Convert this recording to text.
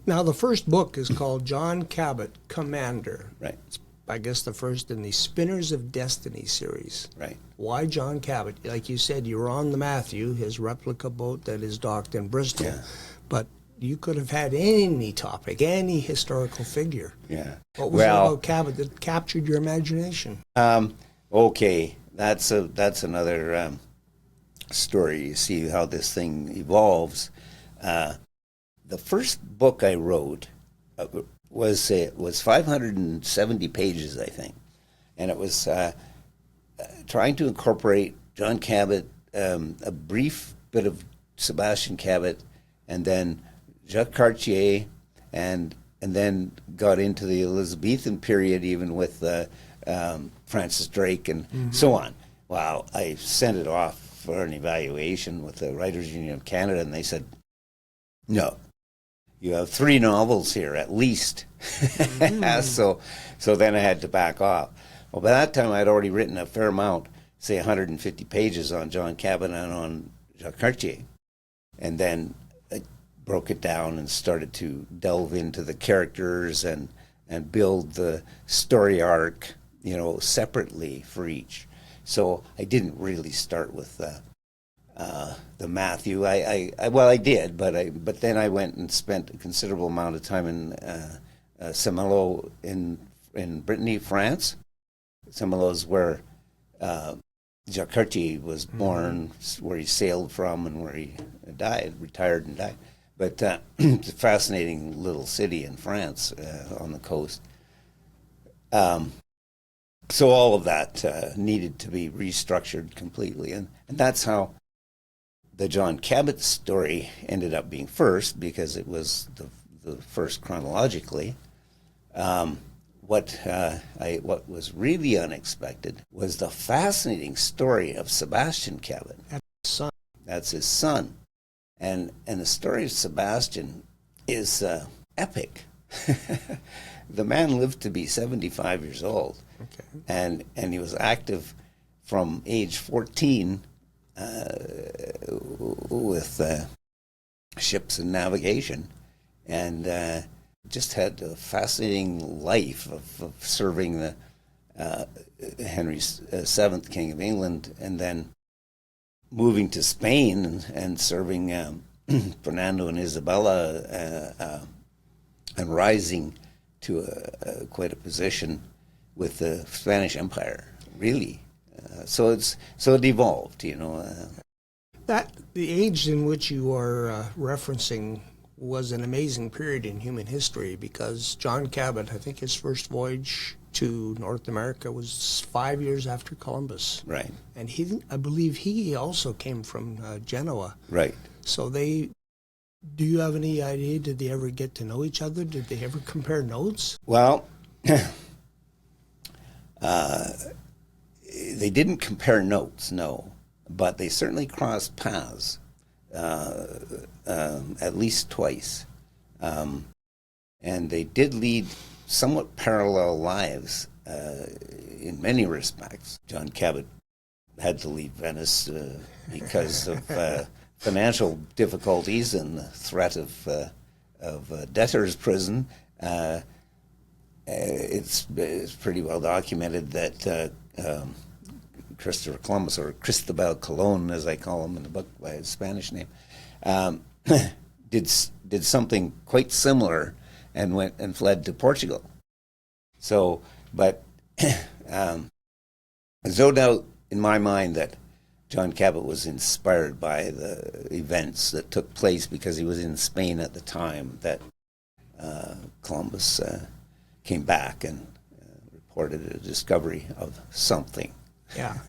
Now, the first book is called John Cabot, Commander. Right. It's, I guess, the first in the Spinners of Destiny series. Right. Why John Cabot? Like you said, you were on the Matthew, his replica boat that is docked in Bristol. Yeah. But you could have had any topic, any historical figure. Yeah. What was it about Cabot that captured your imagination? Okay, that's another story. You see how this thing evolves. The first book I wrote was 570 pages, I think, and it was trying to incorporate John Cabot, a brief bit of Sebastian Cabot, and then Jacques Cartier, and then got into the Elizabethan period, even with Francis Drake and so on. Well, I sent it off for an evaluation with the Writers Union of Canada, and they said, no, you have 3 novels here at least. So then I had to back off. Well, by that time I'd already written a fair amount, say 150 pages on John Cabot and on Jacques Cartier. And then I broke it down and started to delve into the characters and build the story arc, separately for each. So I didn't really start with the Matthew. I did, but then I went and spent a considerable amount of time in Saint-Malo in Brittany, France. Saint-Malo is where Jacques Cartier was born, where he sailed from, and where he retired and died. But it's a fascinating little city in France on the coast. So all of that needed to be restructured completely, and that's how the John Cabot story ended up being first, because it was the first chronologically. What was really unexpected was the fascinating story of Sebastian Cabot. That's his son, and the story of Sebastian is epic. The man lived to be 75 years old, and he was active from age 14 with ships and navigation, and just had a fascinating life of serving the Henry VII, King of England, and then moving to Spain and serving Fernando and Isabella, and rising to quite a position with the Spanish Empire, really. So it evolved, That the age in which you are referencing was an amazing period in human history, because John Cabot, I think his first voyage to North America was 5 years after Columbus. Right. And I believe he also came from Genoa. Right. So do you have any idea, did they ever get to know each other? Did they ever compare notes? Well, they didn't compare notes, no, but they certainly crossed paths at least twice. And they did lead somewhat parallel lives in many respects. John Cabot had to leave Venice because of financial difficulties and the threat of debtor's prison. It's pretty well documented that Christopher Columbus, or Cristobal Colon, as I call him in the book by his Spanish name, did something quite similar and went and fled to Portugal. So, but there's no doubt in my mind that John Cabot was inspired by the events that took place, because he was in Spain at the time that Columbus came back and reported a discovery of something. Yeah.